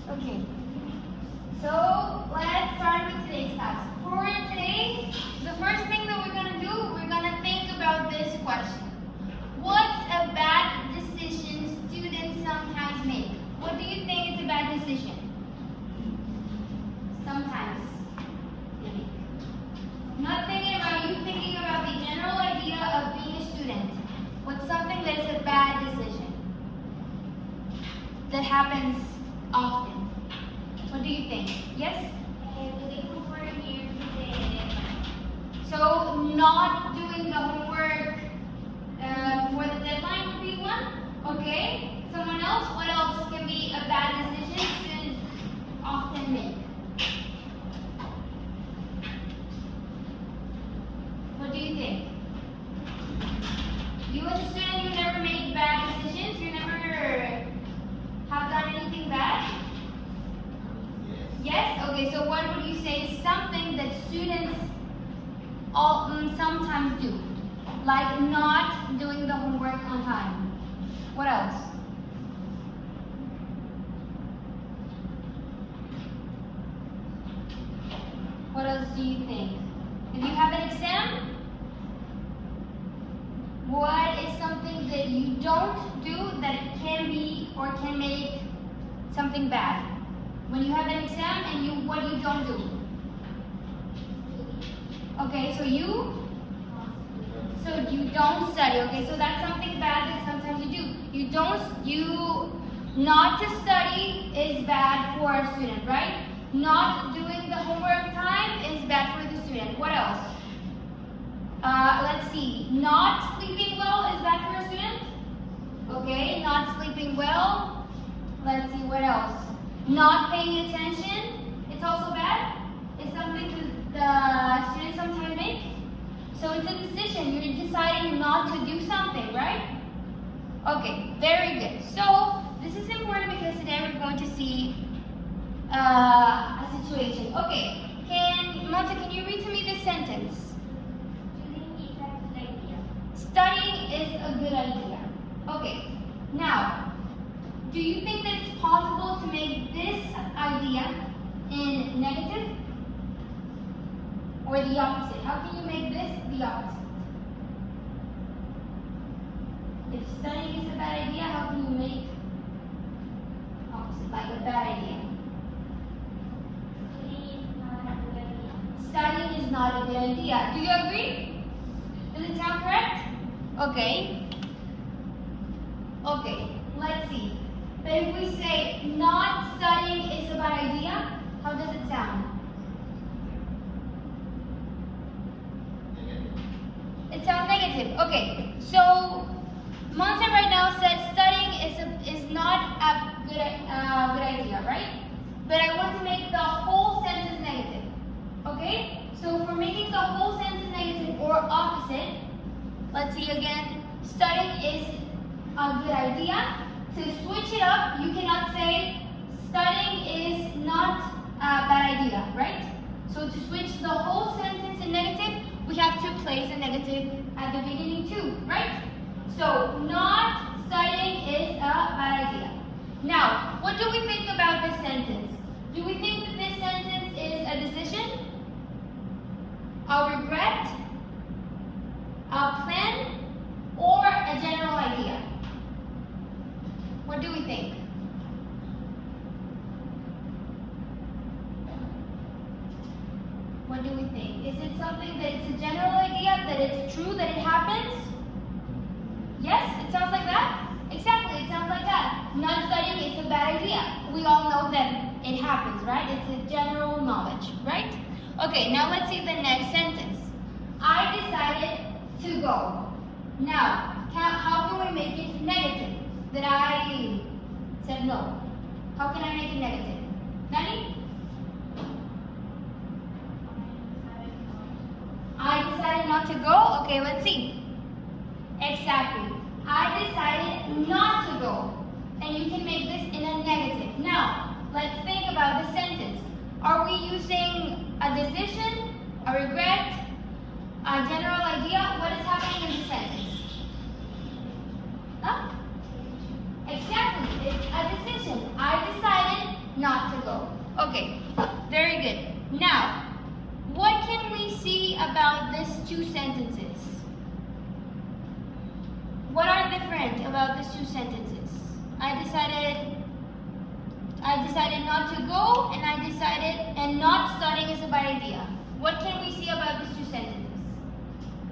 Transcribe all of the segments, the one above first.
Okay. So let's start with today's class. For today, the first thing that we're gonna do, we're gonna think about this question. What's a bad decision students sometimes make? What do you think is a bad decision? Sometimes they make. Not thinking about you, thinking about the general idea of being a student. What's something that is a bad decision that happens often? What do you think? Yes? So not doing the homework for the deadline would be one. Okay. Someone else? What else can be a bad decision students often make? What do you think? You as a student, you never make bad decisions? You never have done anything bad? Yes? Okay, so what would you say is something that students sometimes do? Like not doing the homework on time. What else? What else do you think? If you have an exam, what is something that you don't do that it can be or can make something bad? When you have an exam and what you don't do? Okay, so you don't study. Okay, so that's something bad that sometimes you do. Not to study is bad for a student, right? Not doing the homework time is bad for the student. What else? Let's see. Not sleeping well is bad for a student. Okay, not sleeping well. Let's see, what else? Not paying attention, it's also bad. It's something the students sometimes make. So it's a decision. You're deciding not to do something, right? Okay, very good. So this is important because today we're going to see a situation. Okay, Monta, can you read to me this sentence? Studying is a good idea. Okay, now, do you think that it's possible to make this idea in negative? Or the opposite? How can you make this the opposite? If studying is a bad idea, how can you make opposite, like a bad idea? Studying is not a good idea. Do you agree? Does it sound correct? Okay. Okay, let's see. But if we say not studying is a bad idea, how does it sound? It sounds negative. Okay, so Monte right now said studying is not a good idea, right? But I want to make the whole sentence negative. Okay? So for making the whole sentence negative or opposite, let's see again. Studying is a good idea. To switch it up, you cannot say studying is not a bad idea, right? So to switch the whole sentence in negative, we have to place a negative at the beginning too, right? So not studying is a bad idea. Now, what do we think about this sentence? Do we think that this sentence is a decision, a regret, a plan, or a general idea? What do we think? What do we think? Is it something that it's a general idea, that it's true, that it happens? Yes, it sounds like that? Exactly, it sounds like that. Not studying is a bad idea. We all know that it happens, right? It's a general knowledge, right? Okay, now let's see the next sentence. I decided to go. Now, how can we make it negative? That I said no. How can I make it negative? Nani? I decided not to go? Okay, let's see. Exactly. I decided not to go. And you can make this in a negative. Now, let's think about the sentence. Are we using a decision, a regret, a general idea? What is happening in the sentence? Huh? Exactly. It's a decision. I decided not to go. Okay, very good. Now, what can we see about these two sentences? What are different about these two sentences? I decided not to go, and not studying is a bad idea. What can we see about these two sentences?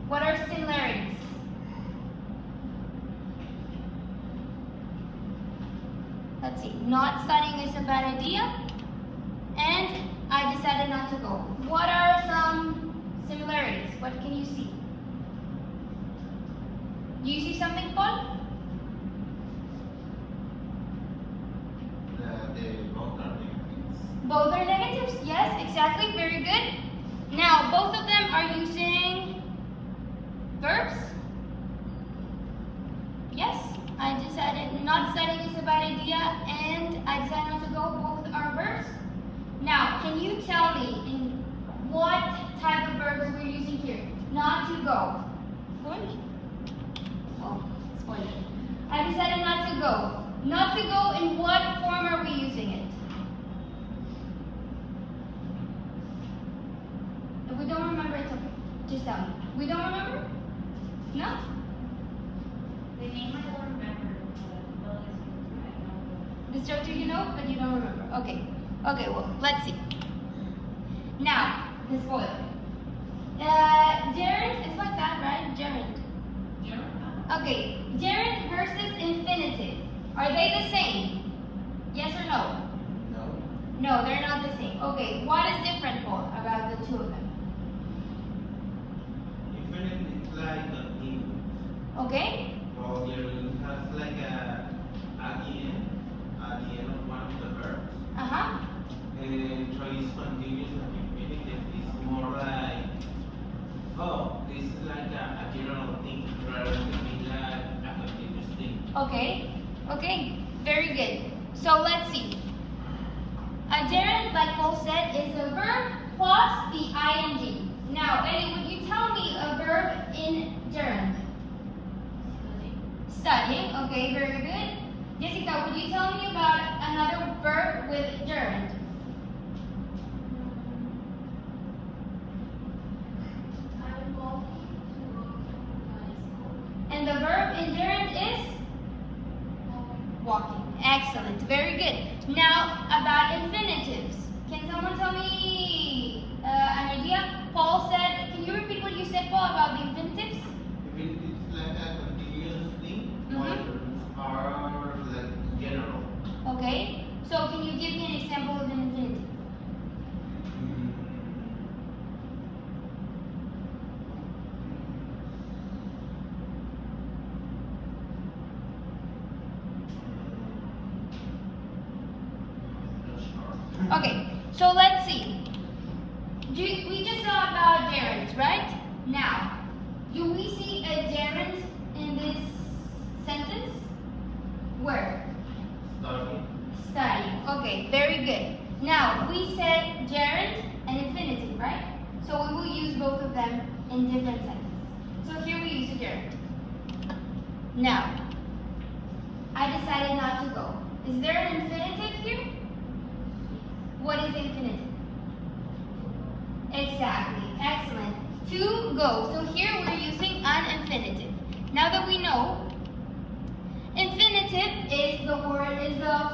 What are similarities? Let's see. Not studying is a bad idea, and I decided not to go. What are some similarities? What can you see? Do you see something, Paul? Both are negatives. Both are negatives? Yes, exactly. Very good. Now, both of them are using verbs? Yes. I decided not studying is a bad idea, and I decided not to go. Both are verbs. Now, can you tell me in what type of verbs we're using here? Not to go. Good. Oh, spoiler. I decided not to go. Not to go, in what form are we using it? If we don't remember, it's okay. Just tell me. We don't remember? No? The name I don't remember. The structure you know, but you don't remember. Okay. Okay, well, let's see. Now, the spoiler. Gerund is like that, right? Gerund. Okay, gerund versus infinitive. Are they the same? Yes or no? No. No, they're not the same. Okay, what is different, Paul, about the two of them? Infinitive is like a thing. Okay? Well, there has like a at the end of one of the verbs. Uh-huh. And choice continuous and infinitive is more like, oh, this is like a general thing rather than being like a continuous thing. Okay. Okay. Very good. So let's see. A gerund, like Paul said, is a verb plus the ing. Now, Eddie, would you tell me a verb in gerund? Studying. Okay, very good. Jessica, would you tell me about another verb with gerund? I'm walking to my school. And the verb in gerund is walking. Excellent. Very good. Now, about infinitives. Can someone tell me an idea? Paul said, can you repeat what you said, Paul, about the infinitives? Infinitive is like a continuous thing, Mhm. while are like general. Okay. So, can you give me an example of an infinitive? Okay, so let's see. We just saw about gerunds, right? Now, do we see a gerund in this sentence? Where? Studying. Studying. Okay, very good. Now, we said gerund and infinitive, right? So we will use both of them in different sentences. So here we use a gerund. Now, I decided not to go. Is there an infinitive here? What is infinitive? Exactly. Excellent. To go. So here we're using an infinitive. Now that we know, infinitive is the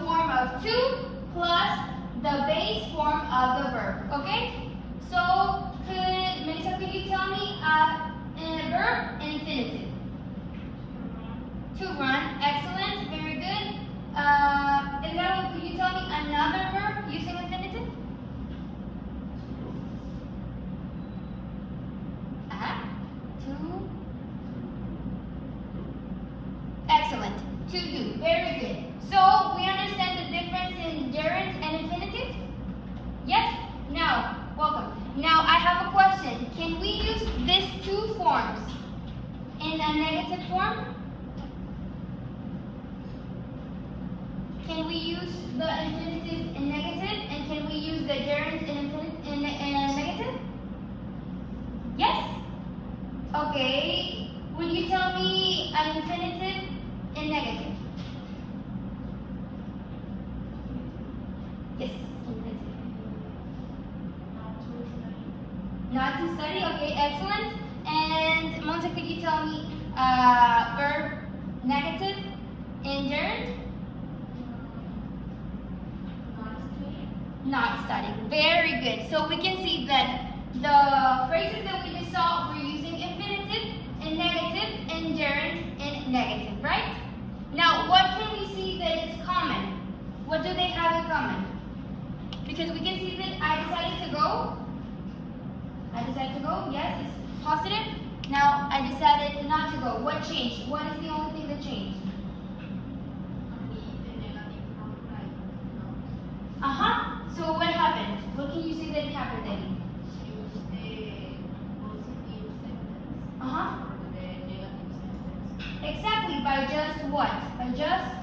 form of to plus the base form of the verb. Okay? So Melissa, could you tell me a verb and infinitive? To run. Excellent. Very good. Elena, could you tell me another verb using infinitive? To. Excellent. To do. Very good. So we understand the difference in gerund and infinitive? Yes? Now, welcome. Now I have a question. Can we use these two forms in a negative form? Can we use the infinitive in negative, and can we use the gerund in negative? Yes? Okay. Would you tell me an infinitive in negative? Yes. to study. Okay, excellent. And Monse, could you tell me verb negative in gerund? Not studying. Very good. So we can see that the phrases that we just saw were using infinitive and negative and gerund and negative, right? Now, what can we see that is common? What do they have in common? Because we can see that I decided to go. I decided to go. Yes, it's positive. Now, I decided not to go. What changed? What is the only thing that changed? Uh-huh. So what happened? What can you say that happened then? Uh-huh. Exactly. By just what? By just?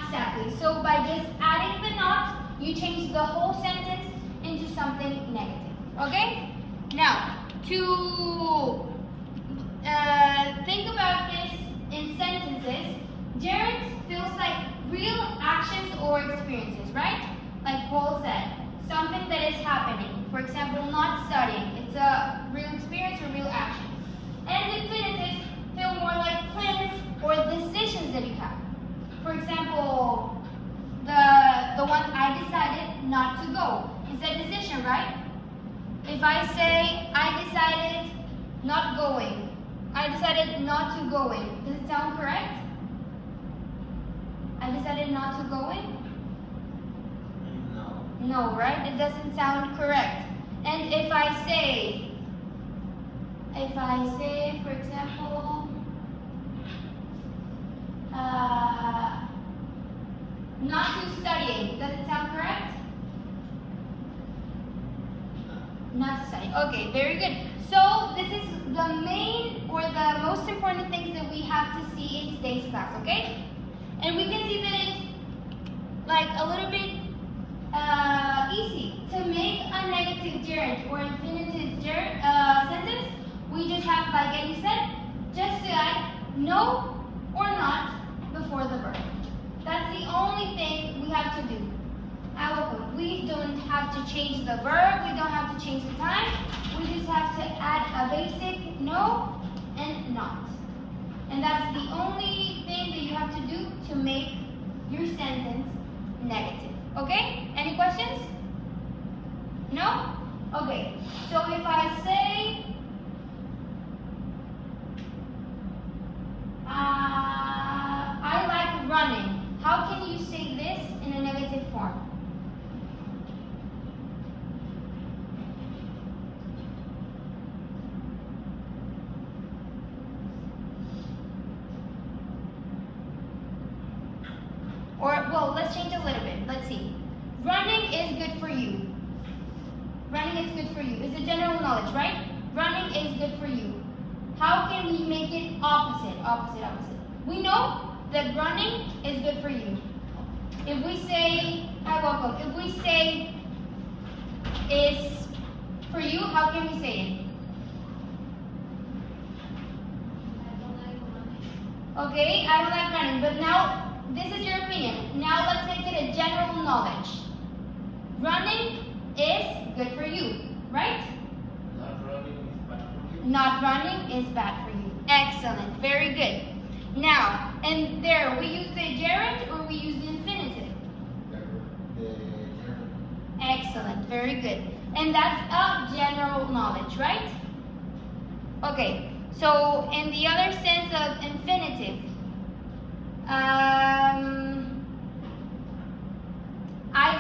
Exactly. So by just adding the not, you change the whole sentence into something negative. Okay? Now, to think about this in sentences, gerunds feels like real actions or experiences, right? Like Paul said, something that is happening. For example, not studying. It's a real experience or real action. And infinitives feel more like plans or decisions that you have. For example, the one I decided not to go. It's a decision, right? If I say I decided not going, I decided not to going, does it sound correct? I decided not to going? No. No, right? It doesn't sound correct. And if I say, for example, not to studying, does it sound correct? Not to study. Okay, very good. So this is the main or the most important things that we have to see in today's class, okay? And we can see that it's like a little bit easy to make a negative gerund or infinitive sentence. We just have, like Eddie said, just to add no or not before the verb. That's the only thing we have to do. We don't have to change the verb, we don't have to change the time, we just have to add a basic no and not. And that's the only thing that you have to do to make your sentence negative. Okay? Any questions? No? Okay. So if I say, I like running, how can you say this in a negative form? Or, well, let's change a little bit. Let's see. Running is good for you. Running is good for you. It's a general knowledge, right? Running is good for you. How can we make it opposite? Opposite. We know that running is good for you. If we say, hi, welcome. If we say is for you, how can we say it? Okay, I don't like running, but now, this is your opinion. Now let's make it a general knowledge. Running is good for you, right? Not running is bad for you. Not running is bad for you. Excellent, very good. Now, and there, we use the gerund or we use the infinitive? The gerund. Excellent, very good. And that's a general knowledge, right? Okay, so in the other sense of infinitive, I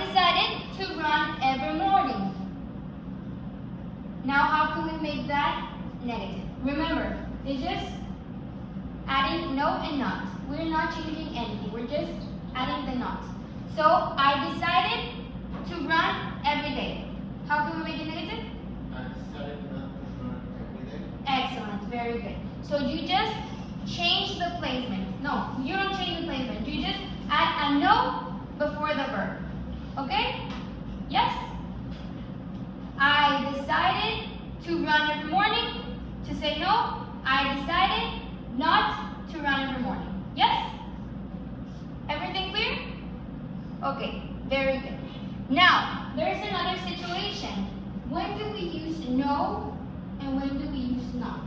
decided to run every morning. Now how can we make that negative? Remember, it's just adding no and not. We're not changing anything. We're just adding the not. So I decided to run every day. How can we make it negative? I decided not to run every day. Excellent, very good. So you just change the placement. No, you don't change the placement. You just add a no before the verb. Okay? Yes? I decided to run every morning. To say no, I decided not to run every morning. Yes? Everything clear? Okay, very good. Now, there's another situation. when do we use no and when do we use not?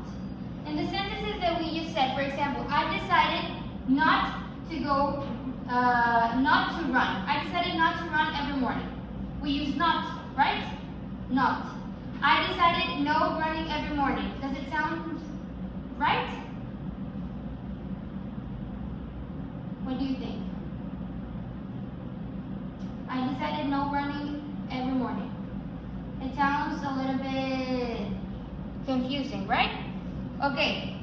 In the sentences that we just said, for example, I decided not to go, not to run. I decided not to run every morning. We use not, right? Not. I decided no running every morning. Does it sound right? What do you think? I decided no running every morning. It sounds a little bit confusing, right? Okay.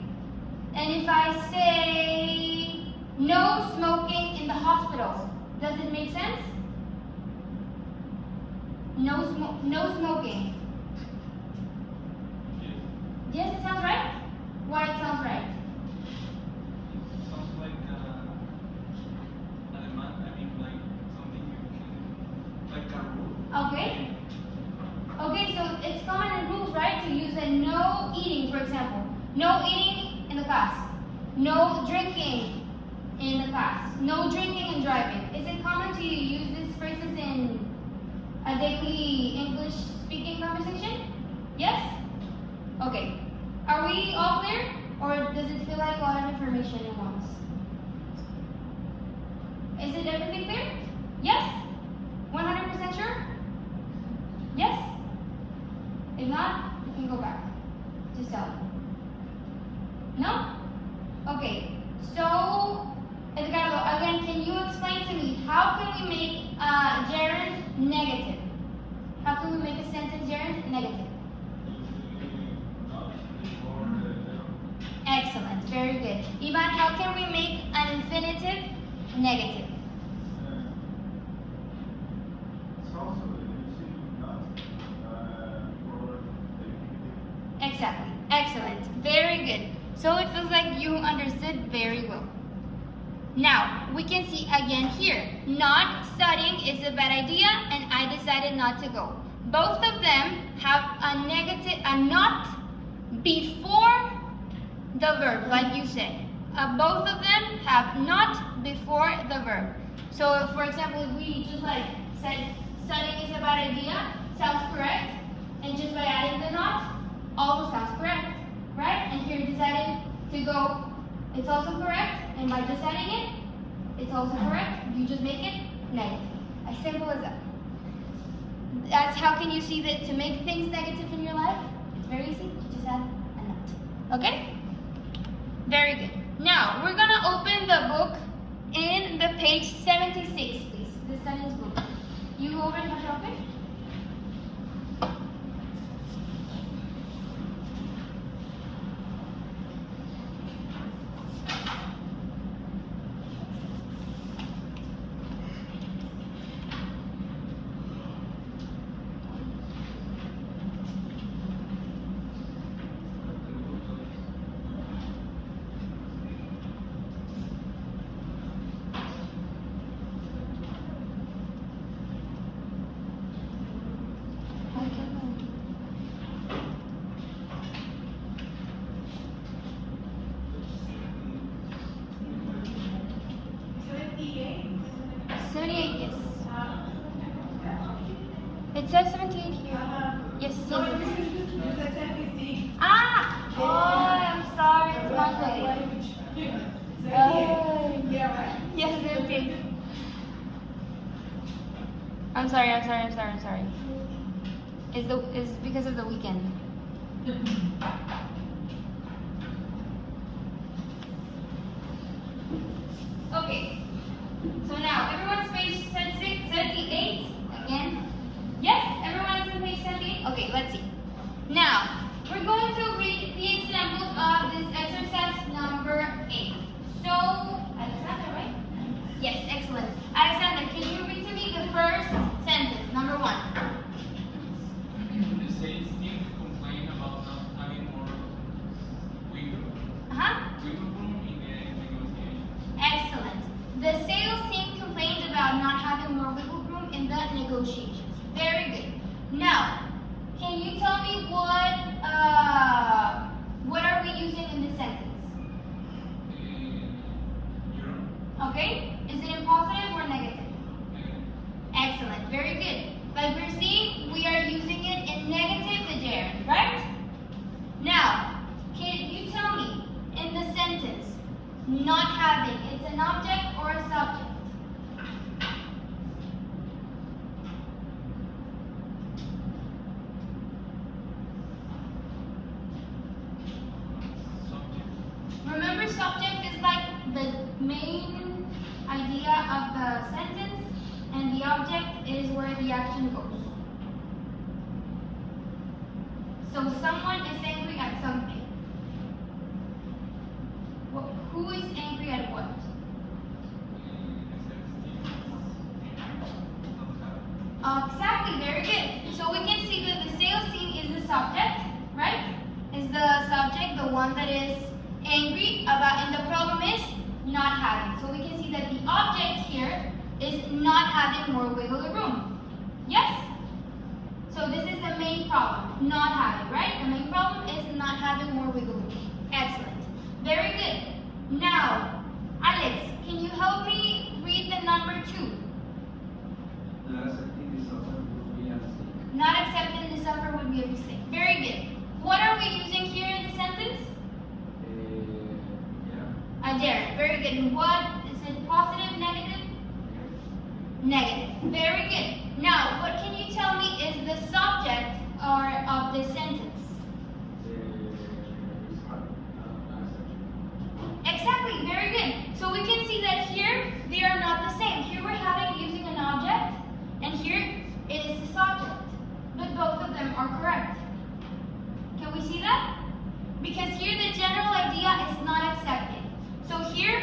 And if I say no smoking in the hospital, does it make sense? No smoking. Yes, it sounds right? Why it sounds right? Sounds like a demand, I mean like something you can, like a rule. Okay. Okay, so it's common in rules, right? To use a no eating, for example. No eating in the class. No drinking in the class. No drinking and driving. Is it common to use these phrases in a daily English speaking conversation? Yes? Okay. Are we all clear? Or does it feel like a lot of information at once? Is it everything clear? Yes? 100% sure? Yes? If not, you can go back to cell. No? Okay. So, Edgardo, again, can you explain to me how can we make a gerund negative? How can we make a sentence gerund negative? Excellent, very good. Ivan, how can we make an infinitive negative? Exactly, excellent, very good. So it feels like you understood very well. Now, we can see again here, not studying is a bad idea and I decided not to go. Both of them have a negative, a not before the verb, like you said. Both of them have not before the verb. So, for example, if we just like said studying is a bad idea, sounds correct, and just by adding the not, also sounds correct, right? And here decided to go, it's also correct, and by just adding it, it's also correct. You just make it negative. As simple as that. That's how can you see that to make things negative in your life? It's very easy. You just add a not. Okay? Very good. Now, we're going to open the book in the page 76, please. The sentence book. You over and have it open? It says 78 here. Yes, yes. Ah! Oh, I'm sorry. It's Monday. Yes, okay. I'm sorry. It's because of the weekend. Okay. So now, everyone's page 78 again. Yes, everyone's on page 78? Okay, let's see. Now, we're going to read the examples of this exercise number 8. So, Alexander, right? Yes, excellent. Alexander, can you read to me the first sentence, number 1? The sales team complained about not having more wiggle room in the negotiations. Excellent. The sales team complained about not having more wiggle room in the negotiations. Very good. Now, can you tell me what are we using in this sentence? Euro. Okay? Is it in positive or negative? Excellent. Very good. Like we're seeing, we are using it in negative not having. It's an object or a subject. Remember, subject is like the main idea of the sentence, and the object is where the action goes. So someone is angry at something. Who is angry at what? Exactly, very good. So we can see that the sales team is the subject, right? Is the subject the one that is angry about, and the problem is not having. So we can see that the object here is not having more wiggle room. Yes? So this is the main problem, not having, right? The main problem is not having more wiggle room. Excellent. Very good. Now, Alex, can you help me read the number 2? Not accepting the suffer would be a mistake. Not accepting the suffer would be a mistake. Very good. What are we using here in the sentence? Yeah. A gerund. Very good. And what is it? Positive, negative? Negative. Very good. Now, what can you tell me is the subject or of this sentence? Exactly. Very good. So we can see that here they are not the same. Here we're using an object, and here it is the subject. But both of them are correct. Can we see that? Because here the general idea is not accepting. So here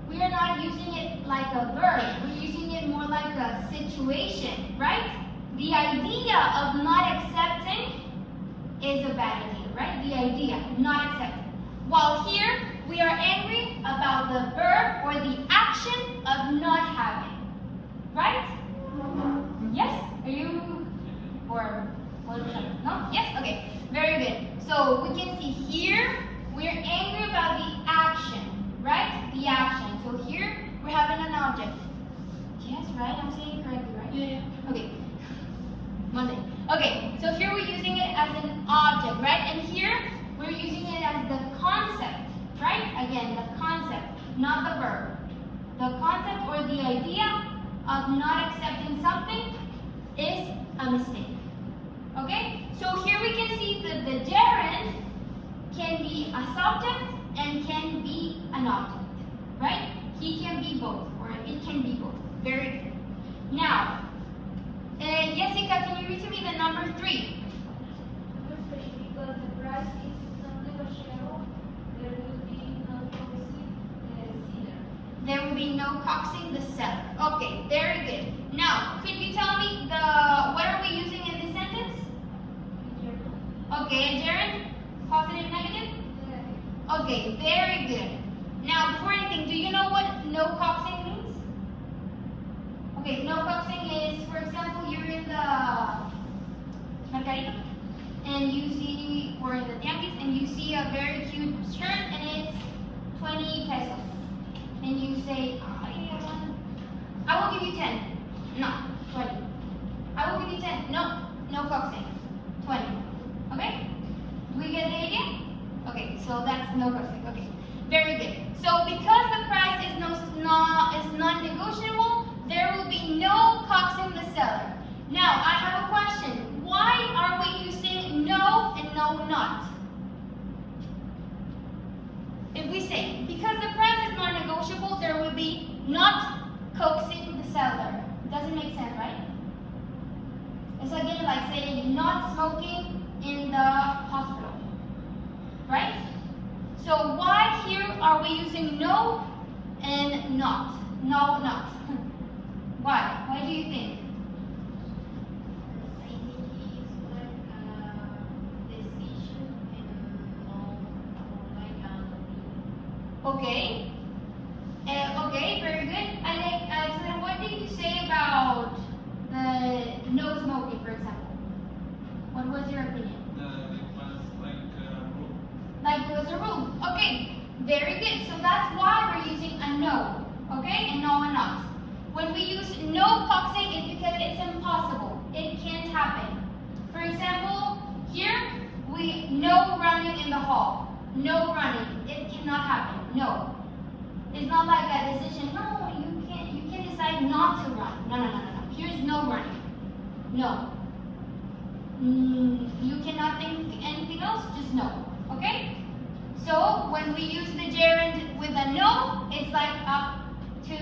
we are not using it like a verb. We're using it more like a situation, right? The idea of not accepting is a bad idea, right? The idea, not accepting. While here we are angry about the verb or the action of not having, right? Yes? Are you, or no? Yes? Okay. Very good. So we can see here we're angry about the action, right? The action. So here we're having an object. Yes, right? I'm saying it correctly, right? Yeah. Okay. One thing. Okay. So here we're using it as an object, right? And here we're using it as the concept, right? Again, the concept, not the verb. The concept or the idea of not accepting something is a mistake. Okay? So here we can see that the gerund can be a subject and can be an object, right? He can be both, or it can be both. Very good. Now, Jessica, can you read to me the number 3? Number 3, because the price is non-negotiable, there will be no coaxing the seller. There will be no coaxing the seller. Okay, very good. Now, could you tell me what are we using in this sentence? Okay, a gerund? Positive, negative? Okay, very good. Now, before anything, do you know what no coaxing means? Okay, no coaxing is, for example, you're in the Mercadito, and you see, or in the Tianguis, and you see a very cute shirt, and it's 20 pesos. And you say, I will give you 10. No, 20. I will give you 10. No, no coaxing. 20. Okay? We get the idea? Okay, so that's no coaxing. Okay, very good. So because the price is non-negotiable, there will be no coaxing the seller. Now, I have a question. Why are we using no and no not? If we say, because the price is non-negotiable, there will be not coaxing the seller. Doesn't make sense, right? It's again like saying not smoking in the hospital, right? So why here are we using no and not? No, not. Why? Why do you think? I think it's like a decision and no, like a Okay. Okay, very good. Alexander, what did you say about the no smoking, for example? What was your opinion? It was like rule. Like it was a rule. Okay, very good. So that's why we're using a no. Okay, and no and not. When we use no coaxing, it's because it's impossible. It can't happen. For example, here no running in the hall. No running. It cannot happen. No. not to run. No. Here's no running. No. You cannot think anything else, just no. Okay? So when we use the gerund with a no, it's like to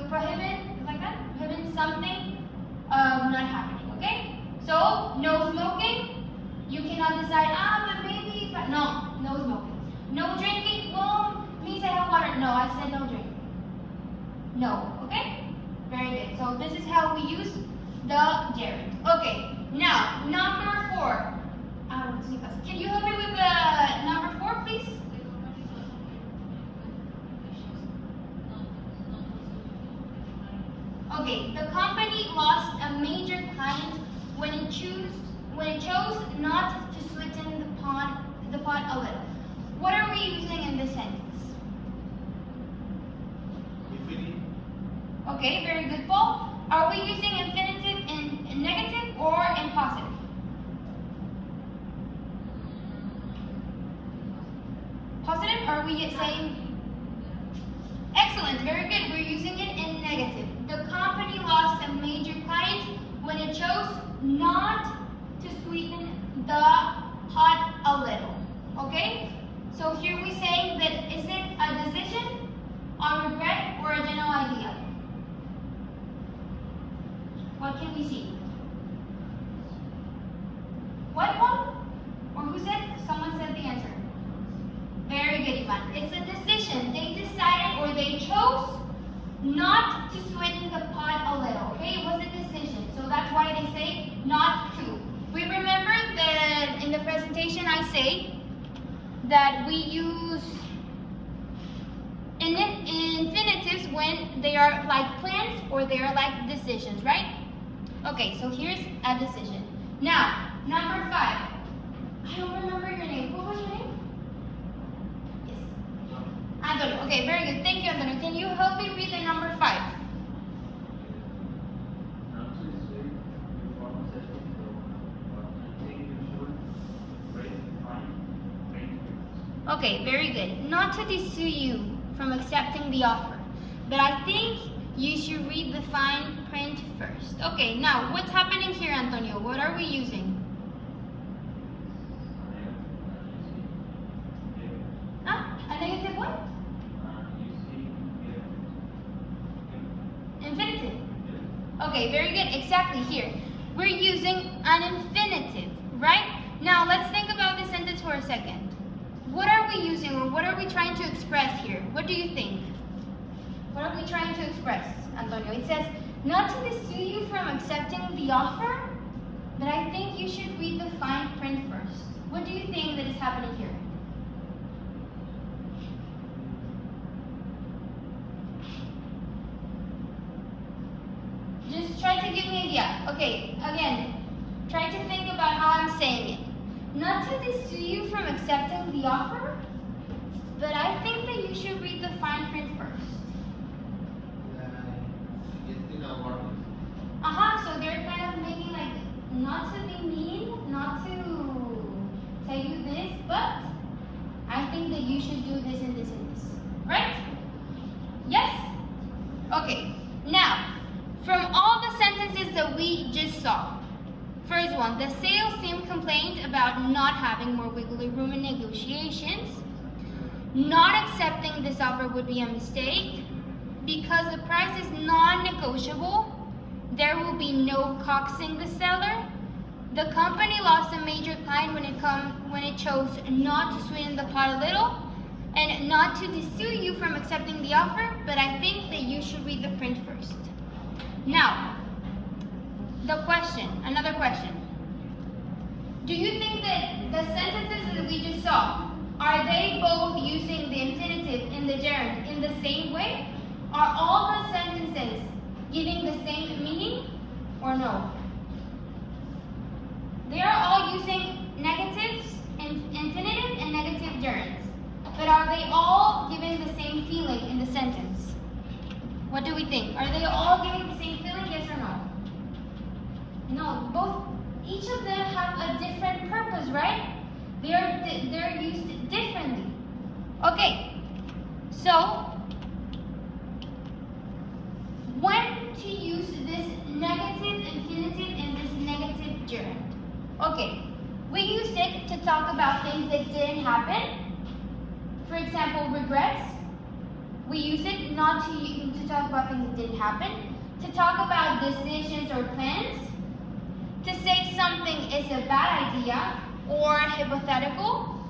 prohibit, like that, prohibit something not happening. Okay? So no smoking. You cannot decide, but maybe, but no smoking. No drinking. Well, means I have water. No, I said no drink. No. Okay? Very good. So this is how we use the gerund. Okay. Now, number 4. Can you help me with the number 4, please? Okay, the company lost a major client when it chose not to sweeten the pot a little. What are we using in this sentence? Infinitive. Okay, very good, Paul. Are we using infinitive in negative or in positive? Positive? Are we saying? Excellent, very good. We're using it in negative. The company lost a major client when it chose not to sweeten the pot a little. Okay? So here we're saying that is it a decision, a regret, or a general idea? What can we see? What one? Or who said? Someone said the answer. Very good, Ivan. It's a decision. They decided or they chose not to sweeten the pot a little. Okay, it was a decision. So that's why they say not to. We remember that in the presentation I say that we use infinitives when they are like plans or they are like decisions, right? Okay, so here's a decision. Now, number 5. I don't remember your name. What was your name? Yes. Antonio. Okay, very good. Thank you, Antonio. Can you help me read the number 5? Not to say before accepting the offer, but I think you should find print. Okay, very good. Not to dissuade you from accepting the offer, but I think you should read the fine print first. Okay, now what's happening here, Antonio? What are we using? A negative what? Infinitive. Okay, very good. Exactly here. We're using an infinitive, right? Now let's think about this sentence for a second. What are we using or what are we trying to express here? What do you think? What are we trying to express, Antonio? It says, not to dissuade you from accepting the offer, but I think you should read the fine print first. What do you think that is happening here? Just try to give me an idea. Okay, again, try to think about how I'm saying it. Not to dissuade you from accepting the offer, but I think that you should read the fine print first. So they're kind of making like, not to be mean, not to tell you this, but I think that you should do this and this and this. Right? Yes? Okay. Now, from all the sentences that we just saw, first one, the sales team complained about not having more wiggly room in negotiations. Not accepting this offer would be a mistake. Because the price is non-negotiable, there will be no coaxing the seller. The company lost a major client when it chose not to sweeten the pot a little and not to dissuade you from accepting the offer, but I think that you should read the print first. Now, the question, another question. Do you think that the sentences that we just saw, are they both using the infinitive and the gerund in the same way? Are all the sentences giving the same meaning or no? They are all using negatives, infinitive, and negative gerunds. But are they all giving the same feeling in the sentence? What do we think? Are they all giving the same feeling, yes or no? No, each of them have a different purpose, right? They're used differently. Okay, so when to use this negative infinitive and this negative gerund. Okay, we use it to talk about things that didn't happen. For example, regrets. We use it not to talk about things that didn't happen. To talk about decisions or plans. To say something is a bad idea or hypothetical.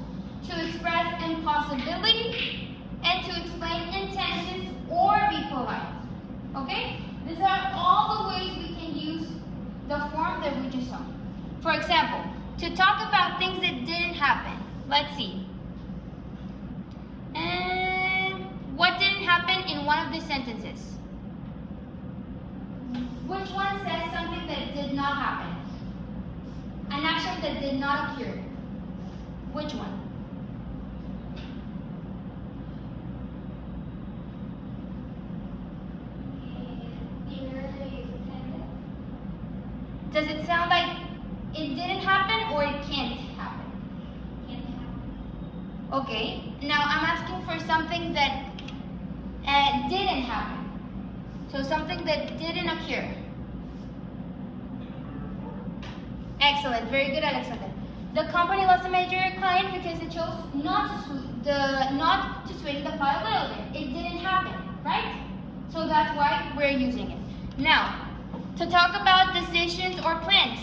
To express impossibility. And to explain intentions or be polite. Okay? These are all the ways we can use the form that we just saw. For example, to talk about things that didn't happen. Let's see. What didn't happen in one of the sentences? Which one says something that did not happen? An action that did not occur. Which one? Does it sound like it didn't happen or it can't happen? Can't happen. Okay, now I'm asking for something that didn't happen. So something that didn't occur. Excellent, very good, Alexander. The company lost a major client because it chose not to swing the pile a little bit. It didn't happen, right? So that's why we're using it. Now, to talk about decisions or plans.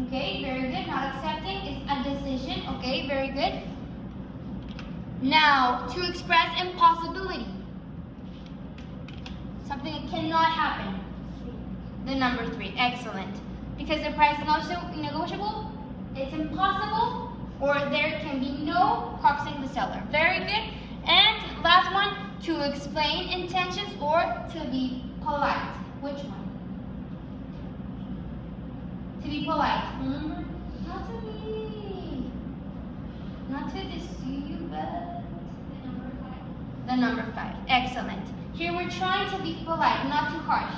Okay, very good. Not accepting is a decision. Okay, very good. Now, to express impossibility. Something that cannot happen. The number 3. Excellent. Because the price is not negotiable, it's impossible, or there can be no coaxing the seller. Very good. And last one, to explain intentions or to be polite. Which one? To be polite. Remember? Not to deceive, but the number 5. Excellent. Here we're trying to be polite, not too harsh.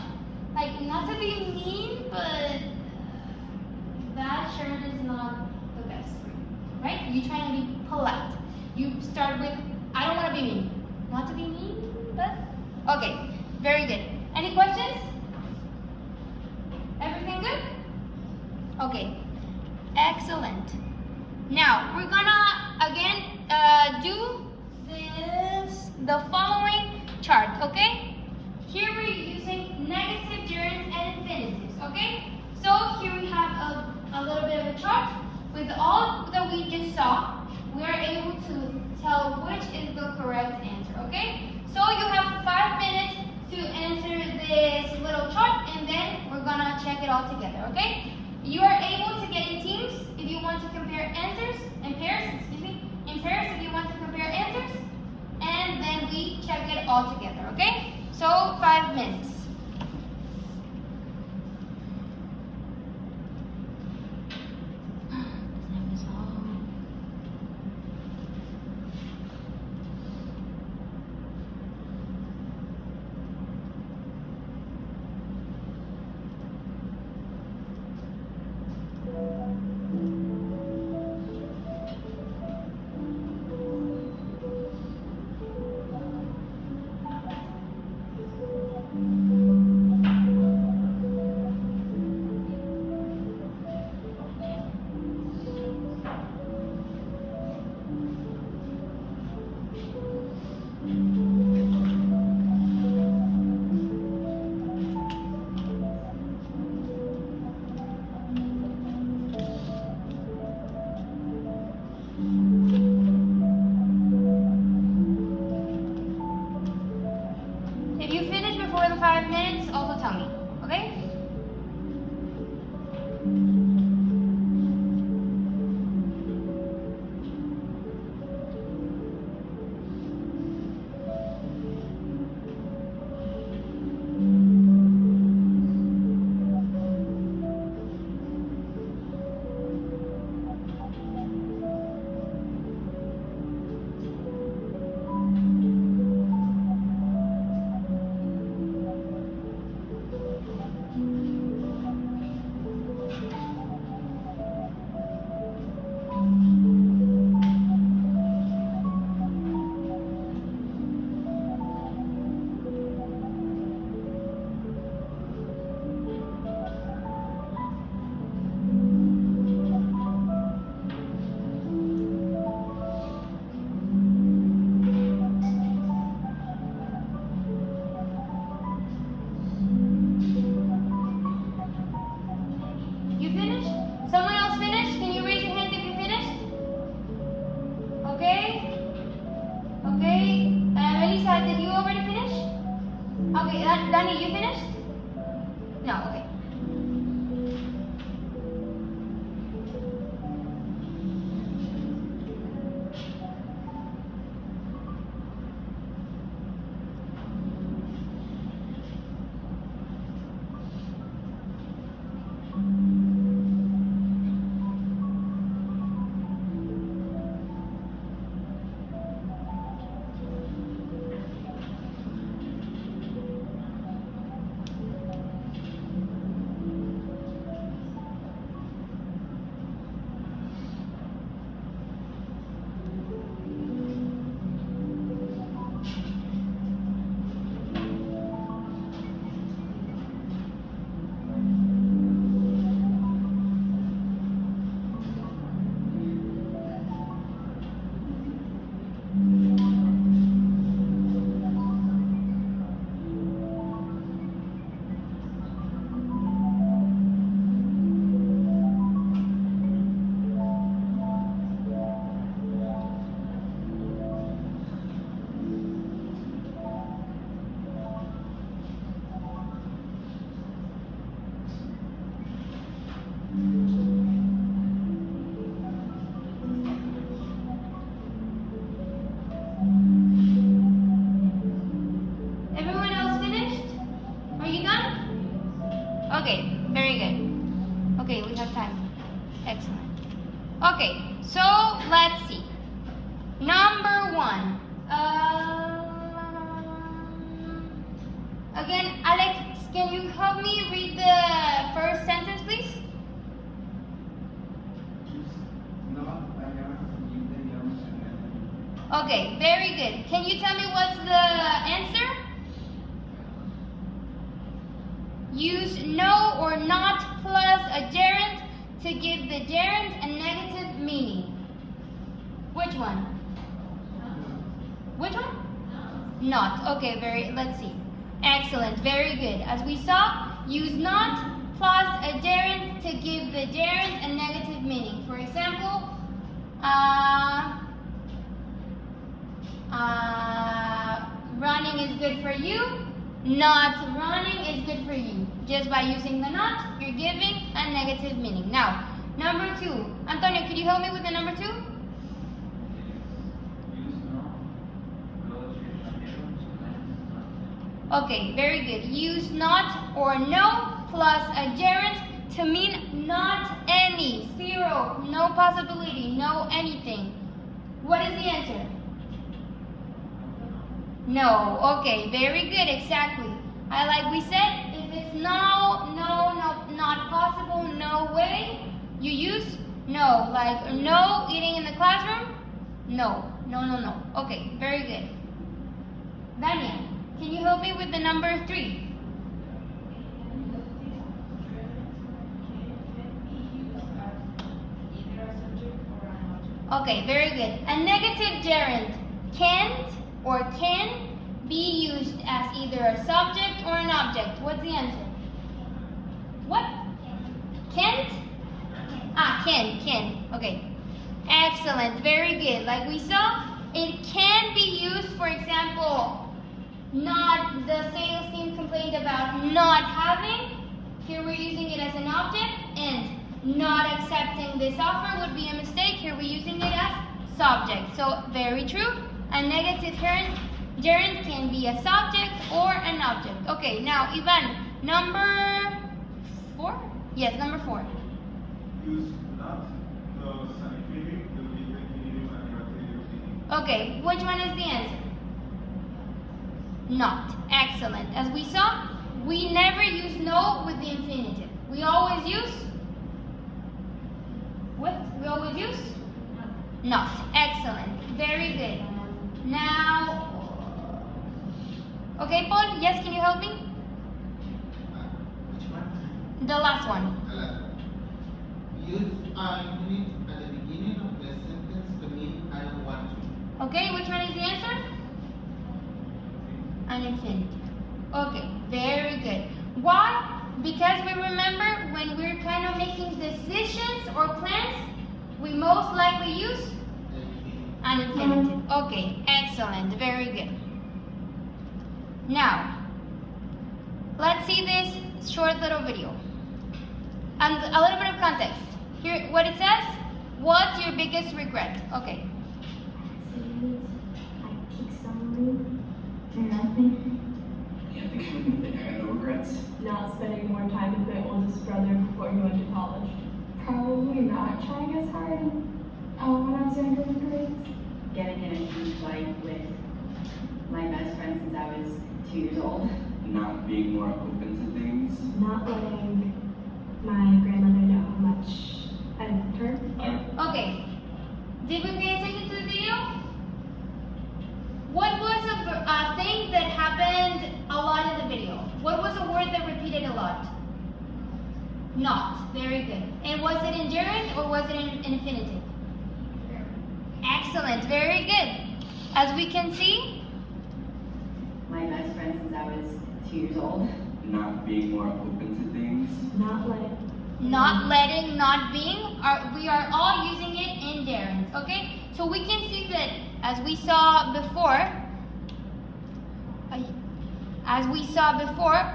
Like, not to be mean, but that shirt is not the best for you, right? You're trying to be polite. You start with, I don't want to be mean. Not to be mean, but, okay, very good. Any questions? Everything good? Okay, excellent. Now, we're gonna, again, do the following chart, okay? Here we're using negative gerunds and infinitives, okay? So here we have a little bit of a chart. With all that we just saw, we are able to tell which is the correct answer, okay? So you have 5 minutes to answer this little chart, and then we're gonna check it all together, okay? You are able to get in teams if you want to compare answers, in pairs if you want to compare answers, and then we check it all together, okay? So 5 minutes. If you finish before the 5 minutes, also tell me, okay? Okay, Danny, you finished? No, okay. Everyone else finished? Are you done? Okay, very good. Okay, we have time. Excellent. Okay, so let's see. Number 1. Again, Alex, can you help me read the first sentence, please? Okay, very good. Can you tell me what's the answer? Use no or not plus a gerund to give the gerund a negative meaning. Which one? Which one? Not. Okay, let's see. Excellent, very good. As we saw, use not plus a gerund to give the gerund a negative meaning. For example, running is good for you. Not running is good for you. Just by using the not, you're giving a negative meaning. Now, number 2. Antonio, could you help me with the number 2? Okay, very good. Use not or no plus a gerund to mean not any, zero, no possibility, no anything. What is the answer? No. Okay, very good, exactly. Like we said, if it's no, not possible, no way, you use no. Like no eating in the classroom? No. Okay, very good. Daniel, can you help me with the number 3? Okay, very good. A negative gerund can't or can be used as either a subject or an object. What's the answer? What? Can't? Can. Okay. Excellent. Very good. Like we saw, it can be used, for example, not the sales team complained about not having. Here we're using it as an object, and not accepting this offer would be a mistake. Here we're using it as subject. So very true. A negative gerund can be a subject or an object. Okay, now Ivan, number 4? Yes, number 4. Use not plus an infinitive to give the infinitive a negative meaning. Okay, which one is the answer? Not. Excellent. As we saw, we never use no with the infinitive. We always use what? We always use not. Excellent. Very good. Now, okay, Paul, yes, can you help me? Which one? The last one. Use infinite at the beginning of the sentence to mean I don't want to. Okay, which one is the answer? An infinitive. Okay, very good. Why? Because we remember when we're kind of making decisions or plans, we most likely use an infinitive. Okay, excellent, very good. Now, let's see this short little video. And a little bit of context. Here, what it says, what's your biggest regret? Okay. I kicked someone for nothing. Can't think of anything. I got no regrets. Not spending more time with my oldest brother before he went to college. Probably not trying as hard when I was younger in grades. Getting in a huge fight with my best friend since I was 2 years old. Not being more open to things. Not letting my grandmother know how much I loved her. Okay. Did we pay attention to the video? What was a thing that happened a lot in the video? What was a word that repeated a lot? Not. Very good. And was it in gerund or was it in infinitive? Excellent. Very good. As we can see, My best friend since I was 2 years old. Not being more open to things. Not letting. not letting, not being, we are all using it in gerunds, okay? So we can see that as we saw before,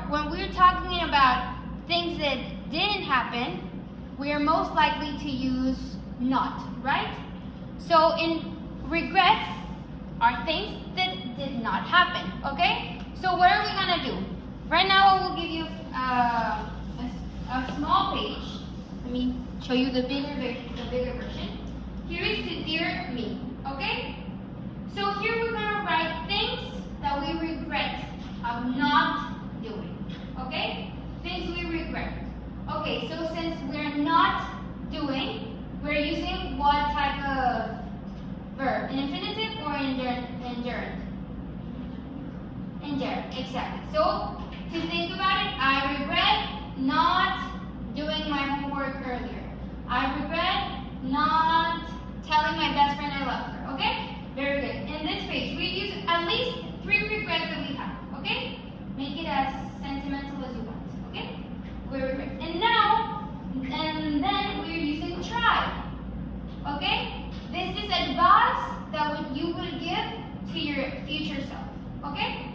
when we're talking about things that didn't happen, we are most likely to use not, right? So in regrets are things that did not happen, okay? So what are we gonna do? Right now I will give you a small page. Let me show you the bigger version. Here is the Dear Me, okay? So here we're gonna write things that we regret of not doing, okay? Things we regret. Okay, so since we're not doing, we're using what type of verb? An infinitive or in gerund? In gerund, exactly. So to think about it, I regret not doing my homework earlier. I regret not telling my best friend I love her, okay? Very good. In this page, we use at least 3 regrets that we have, okay? Make it as sentimental as you want, okay? We regret. And then we're using try, okay? This is advice that you would give to your future self, okay?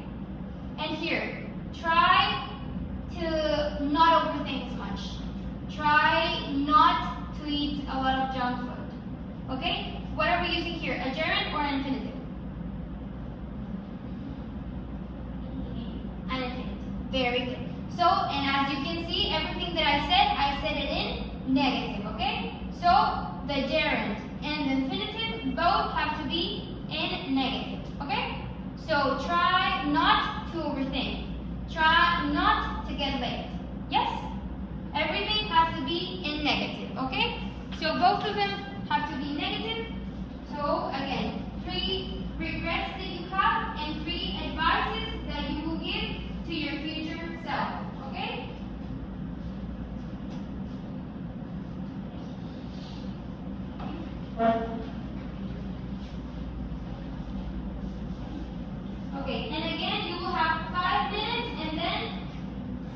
And here, try to not overthink as much. Try not to eat a lot of junk food, okay? What are we using here, a gerund or an infinitive? An infinitive, very good. So, and as you can see, everything that I said it in negative, okay? So, the gerund and the infinitive both have to be in negative, okay? So, try not to overthink. Try not to get late. Yes? Everything has to be in negative, okay? So, both of them have to be negative. So, again, 3 regrets that you have and 3 advices that you will give to your future self, okay? Okay, and again, you will have 5 minutes, and then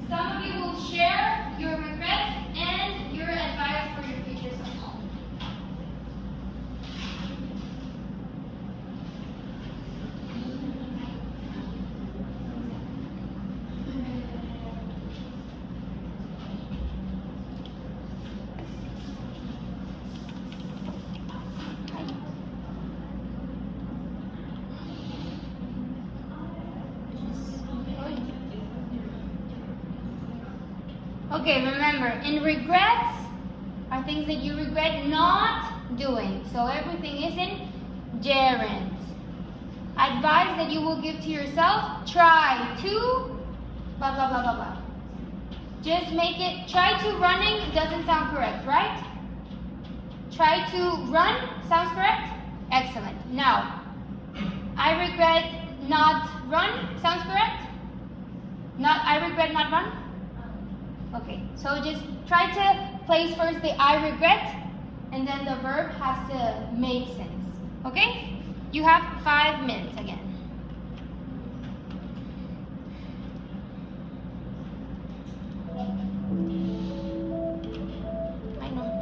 some of you will share your regrets and your advice for your future self. Okay, remember, in regrets are things that you regret not doing. So everything is in gerunds. Advice that you will give to yourself, try to blah blah blah blah blah. Just make it, try to running doesn't sound correct, right? Try to run sounds correct? Excellent. Now, I regret not run sounds correct? I regret not run? Okay, so just try to place first the I regret, and then the verb has to make sense. Okay? You have 5 minutes again. I know.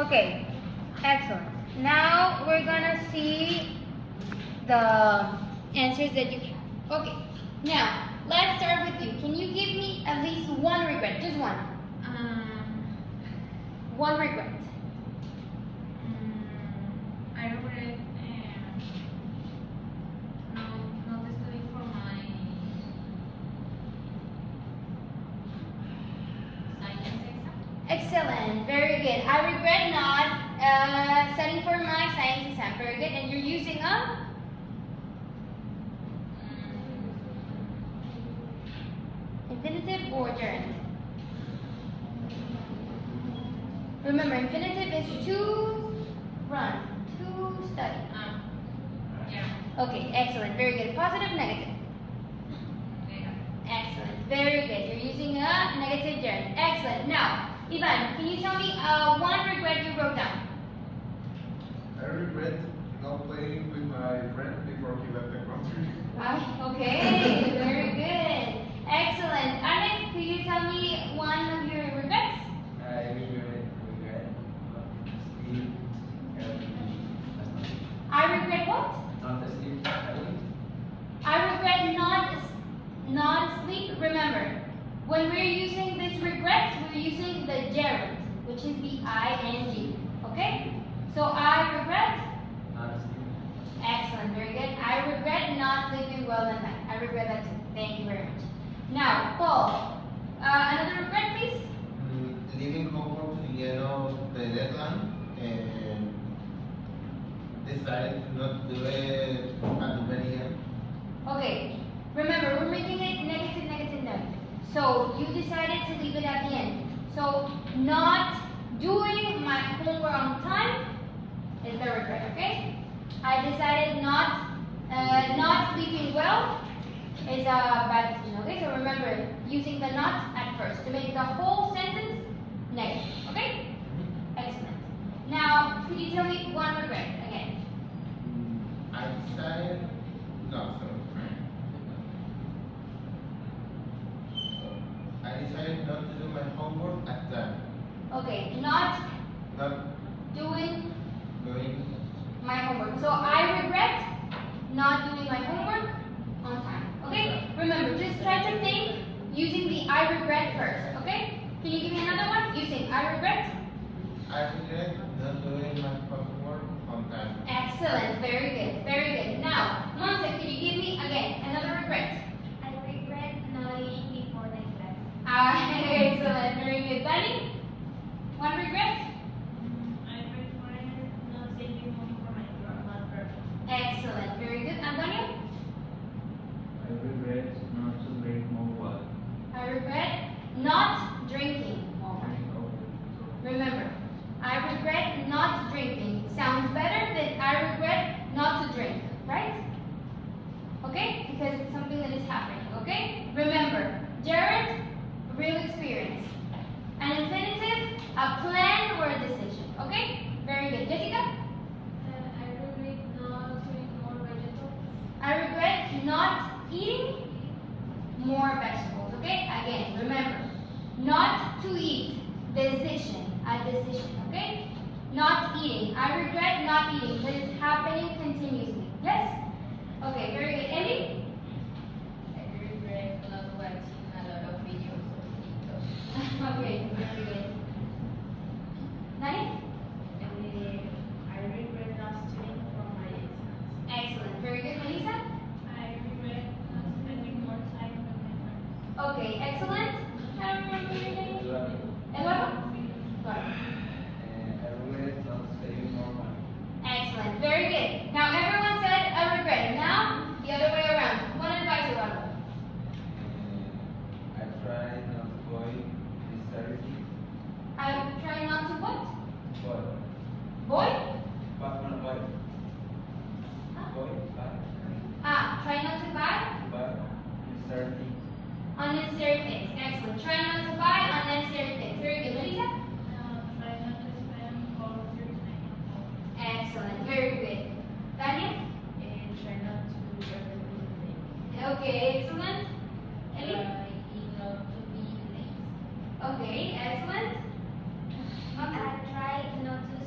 Okay, excellent. Now we're gonna see the answers that you have. Okay, now let's start with you. Can you give me at least one regret? Just one. One regret. I regret not studying for my science exam. Excellent, very good. I regret not studying for my science exam. Very good. And you're using a infinitive or gerund? Remember, infinitive is to run, to study. Yeah. Okay, excellent, very good. Positive, negative. Excellent, very good. You're using a negative gerund. Excellent. Now, Ivan, can you tell me one regret you wrote down? I regret not playing with my friend before he left the country. Okay, very good. Excellent. Arne, can you tell me one of your regrets? I regret sleep early. I regret what? Not sleep early. I regret not sleep. Remember, when we're using this regrets, we're using the gerund, which is the ing. Okay? So I regret. Not sleep. Excellent, very good. I regret not sleeping well at night. I regret that too. Thank you very much. Now, Paul, another regret, please. Leaving homework to the end of the deadline and decided to not do it at the very end. Okay, remember, we're making it negative, negative, negative. So you decided to leave it at the end. So not doing my homework on time is the regret, okay? I decided not sleeping well is a bad decision, okay? So remember, using the not at first to make the whole sentence negative, okay? Excellent. Now, could you tell me one regret again? I decided, no, sorry. I decided not to do my homework at time. Okay, not Not doing doing. my homework. So I regret not doing my homework on time. Okay? Remember, just try to think using the I regret first. Okay? Can you give me another one? Using I regret? I regret not doing my homework on time. Excellent. Very good. Very good. Now, Monse, can you give me again another regret? I regret not eating before the class. Excellent. Very good. Danny? One regret? I regret not saving money for my grandma's birthday. Excellent. Very good. Antonio? I regret not to drink more water. I regret not drinking more water. Remember, I regret not drinking. Sounds better than I regret not to drink, right? Okay? Because it's something that is happening, okay? Remember, gerund, real experience. An infinitive, a plan or a decision, okay? Very good. Jessica? I regret not eating more vegetables. I regret not eating more vegetables, okay? Again, remember, not to eat, decision, a decision, okay? Not eating. I regret not eating, but it's happening continuously. Yes? Okay, very good. Andy? I regret not watching a lot of videos of TikTok. Okay, very good. Nani? I regret not studying for my exams. Excellent. Very good. Melissa? I regret not spending more time with my friends. Okay, excellent. I don't remember your name. Eduardo? Go ahead. I regret not saving more money. Excellent. Very good. Now everyone said I regret. Now the other way around. One advice, Eduardo. I try not to avoid this Thursday, I try not to what? but Boy? not buy. Boy, Try not to buy but this Thursday. unnecessary things. Excellent. Try not to buy unnecessary things. Very good. Melissa? Try not to spend all of your time at home. Excellent. Very good. Daniel? And try not to overthink. Okay, excellent. Ellie? Try not to be late. Okay, excellent. I try not to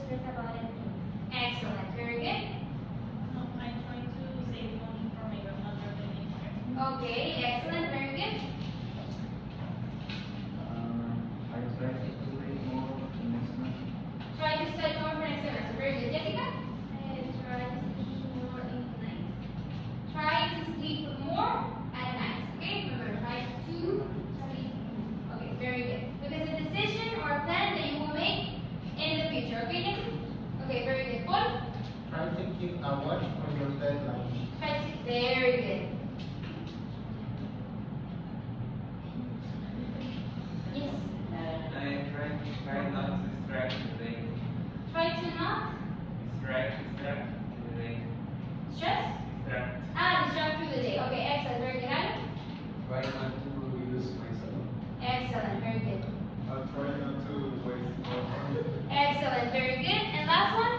Very good. And last one.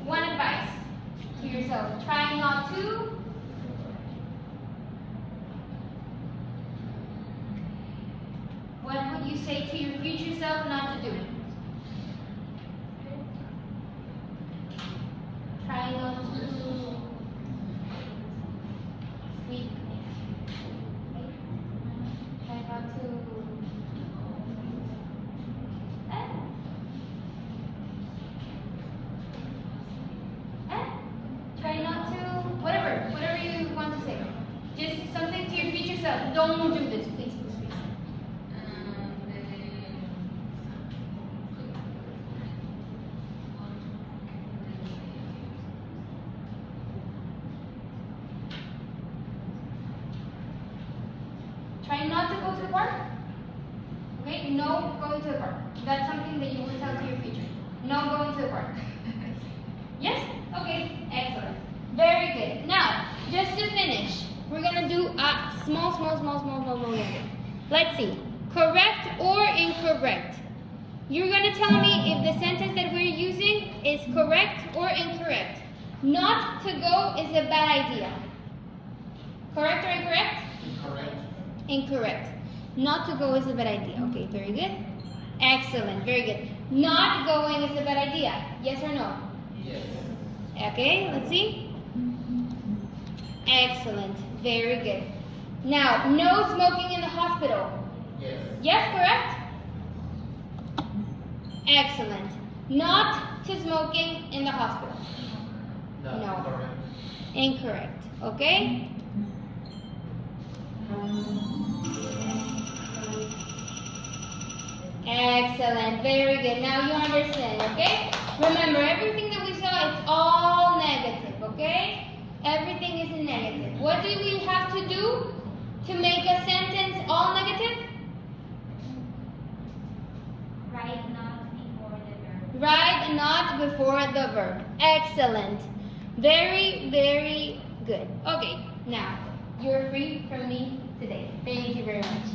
One advice to yourself. Try not to. What would you say to your future self not to do? Try not to sleep. Try not to. Try not to. Whatever you want to say. Just something to your future self. Don't do this, please. Try not to go to the park. Okay? No going to the park. That's something that you will tell to your future. No going to the park. Yes? Okay. Excellent. Very good. Now, just to finish, we're gonna do a small. Let's see. Correct or incorrect? You're gonna tell me if the sentence that we're using is correct or incorrect. Not to go is a bad idea. Correct or incorrect? Incorrect. Incorrect. Not to go is a bad idea. Okay, very good. Excellent, very good. Not going is a bad idea. Yes or no? Yes. Okay, let's see. Excellent, very good. Now, no smoking in the hospital. Yes. Yes, correct? Excellent. Not to smoking in the hospital. No. Correct. Incorrect. Okay? Excellent. Very good. Now you understand, okay? Remember, everything that we saw, it's all negative, okay? Everything is negative. What do we have to do to make a sentence all negative? Write not before the verb. Write not before the verb. Excellent. Very, very good. Okay, now, you're free from me today. Thank you very much.